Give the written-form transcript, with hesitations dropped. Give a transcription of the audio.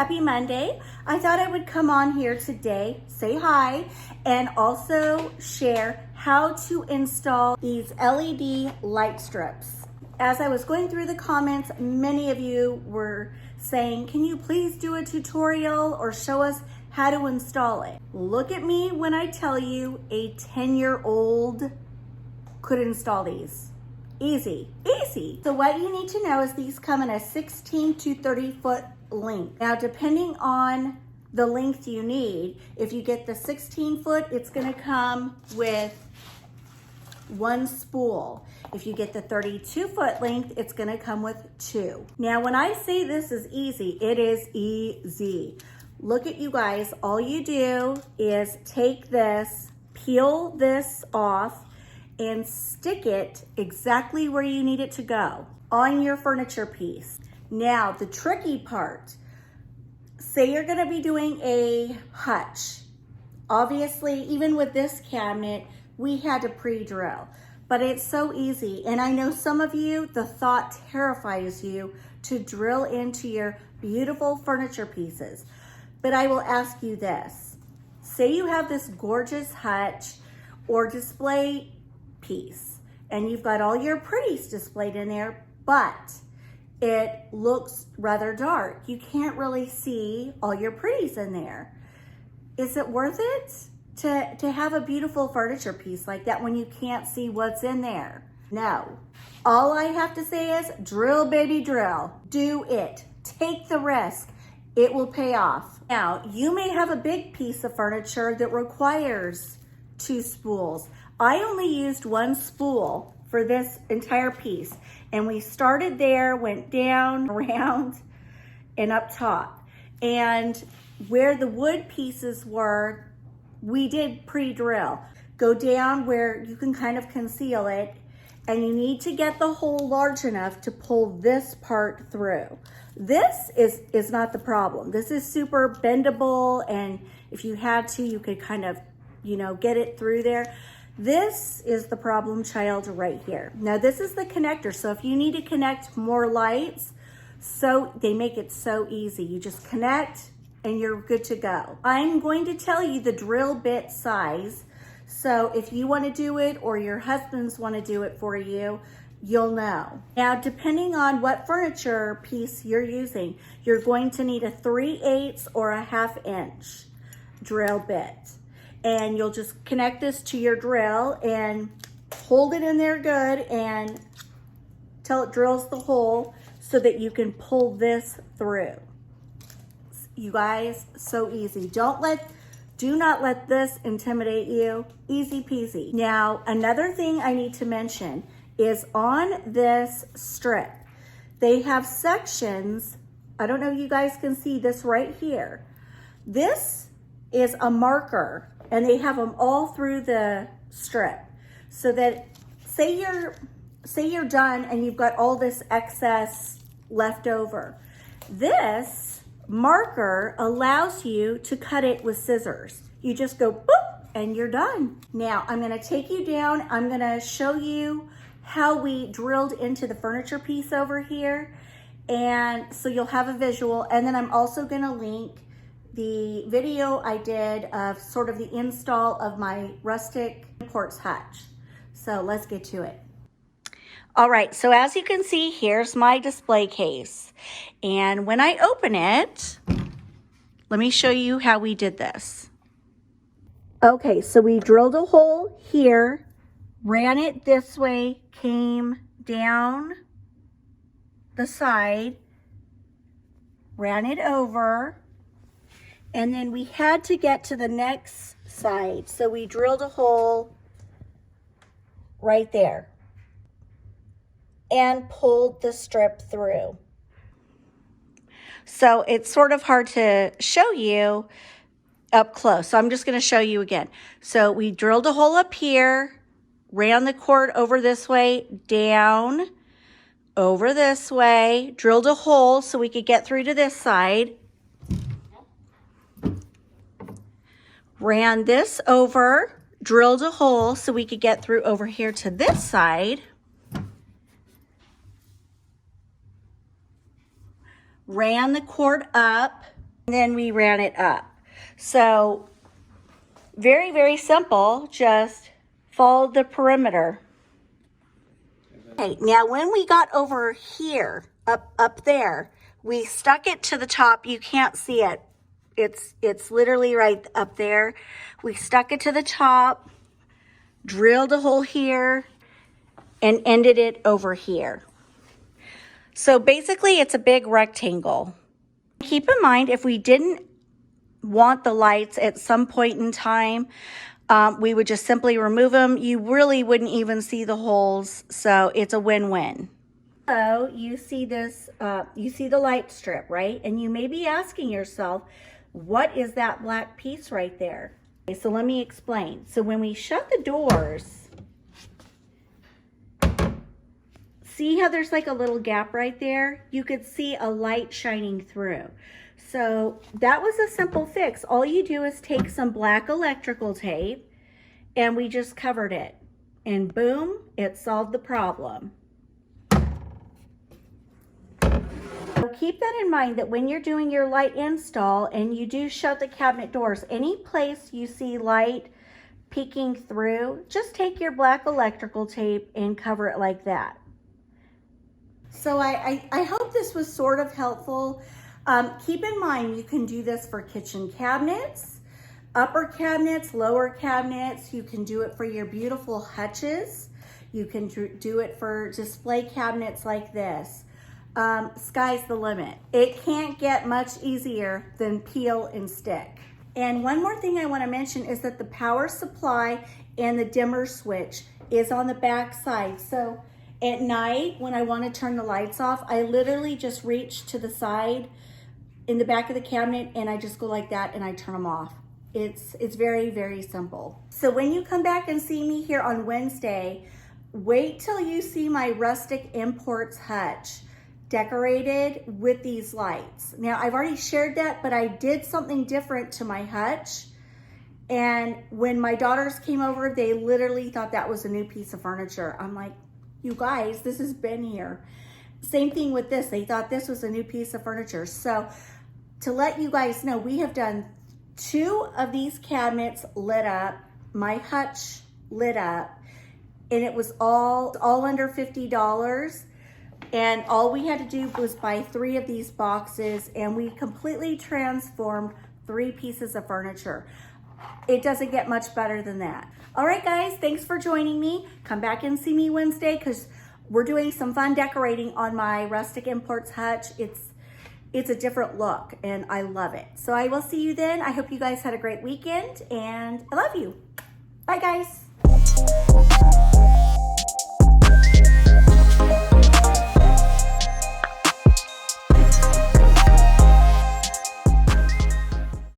happy Monday. I thought I would come on here today, say hi, and also share how to install these LED light strips. As I was going through the comments, many of you were saying, can you please do a tutorial or show us how to install it? Look at me when I tell you a 10-year-old could install these. Easy, easy. So what you need to know is these come in a 16 to 30 foot length. Now, depending on the length you need, if you get the 16 foot, it's gonna come with one spool. If you get the 32 foot length, it's gonna come with two. Now, when I say this is easy, it is easy. Look at you guys, all you do is take this, peel this off, and stick it exactly where you need it to go on your furniture piece. Now, the tricky part, say you're gonna be doing a hutch. Obviously, even with this cabinet, we had to pre-drill, but it's so easy. And I know some of you, the thought terrifies you to drill into your beautiful furniture pieces. But I will ask you this. Say you have this gorgeous hutch or display piece and you've got all your pretties displayed in there, but it looks rather dark. You can't really see all your pretties in there. Is it worth it to have a beautiful furniture piece like that when you can't see what's in there? No. All I have to say is drill, baby, drill. Do it. Take the risk. It will pay off. Now, you may have a big piece of furniture that requires two spools. I only used one spool for this entire piece, and we started there, went down, around, and up top. And where the wood pieces were, we did pre-drill. Go down where you can kind of conceal it, and you need to get the hole large enough to pull this part through. This is not the problem. This is super bendable, and if you had to, you could kind of, get it through there. This is the problem child right here. Now, this is the connector, so if you need to connect more lights, so they make it so easy. You just connect and you're good to go. I'm going to tell you the drill bit size, so if you want to do it or your husbands want to do it for you, you'll know. Now, depending on what furniture piece you're using, you're going to need a 3/8 or a 1/2 inch drill bit. And you'll just connect this to your drill and hold it in there good and till it drills the hole so that you can pull this through. You guys, so easy. Do not let this intimidate you. Easy peasy. Now, another thing I need to mention is on this strip, they have sections. I don't know if you guys can see this right here. This is a marker, and they have them all through the strip, so that say you're done and you've got all this excess left over. This marker allows you to cut it with scissors. You just go boop and you're done. Now I'm gonna take you down. I'm gonna show you how we drilled into the furniture piece over here. And so you'll have a visual. And then I'm also gonna link the video I did of sort of the install of my rustic quartz hutch. So let's get to it. All right, so as you can see, here's my display case. And when I open it, let me show you how we did this. Okay, so we drilled a hole here, ran it this way, came down the side, ran it over, and then we had to get to the next side. So we drilled a hole right there and pulled the strip through. So it's sort of hard to show you up close. So I'm just gonna show you again. So we drilled a hole up here, ran the cord over this way, down, over this way, drilled a hole so we could get through to this side, ran this over, drilled a hole so we could get through over here to this side, ran the cord up and then we ran it up. So very, very simple, just follow the perimeter. Okay, now when we got over here, up there, we stuck it to the top. You can't see it. It's literally right up there. We stuck it to the top, drilled a hole here, and ended it over here. So basically it's a big rectangle. Keep in mind, if we didn't want the lights at some point in time, we would just simply remove them. You really wouldn't even see the holes, so it's a win-win. So you see this, you see the light strip, right? And you may be asking yourself, what is that black piece right there? Okay, so let me explain. So when we shut the doors, see how there's like a little gap right there? You could see a light shining through. So that was a simple fix. All you do is take some black electrical tape and we just covered it. And boom, it solved the problem. So keep that in mind, that when you're doing your light install and you do shut the cabinet doors, any place you see light peeking through, just take your black electrical tape and cover it like that. So I hope this was sort of helpful. Keep in mind, you can do this for kitchen cabinets, upper cabinets, lower cabinets. You can do it for your beautiful hutches. You can do it for display cabinets like this. Sky's the limit. It can't get much easier than peel and stick. And one more thing I want to mention is that the power supply and the dimmer switch is on the back side. So at night, when I want to turn the lights off, I literally just reach to the side in the back of the cabinet and I just go like that and I turn them off. It's very, very simple. So when you come back and see me here on Wednesday, wait till you see my rustic imports hutch decorated with these lights. Now I've already shared that, but I did something different to my hutch. And when my daughters came over, they literally thought that was a new piece of furniture. I'm like, you guys, this has been here. Same thing with this. They thought this was a new piece of furniture. So to let you guys know, we have done 2 of these cabinets lit up, my hutch lit up, and it was all under $50. And all we had to do was buy 3 of these boxes and we completely transformed 3 pieces of furniture. It doesn't get much better than that. All right, guys, thanks for joining me. Come back and see me Wednesday because we're doing some fun decorating on my Rustic Imports hutch. It's a different look and I love it. So I will see you then. I hope you guys had a great weekend and I love you. Bye, guys.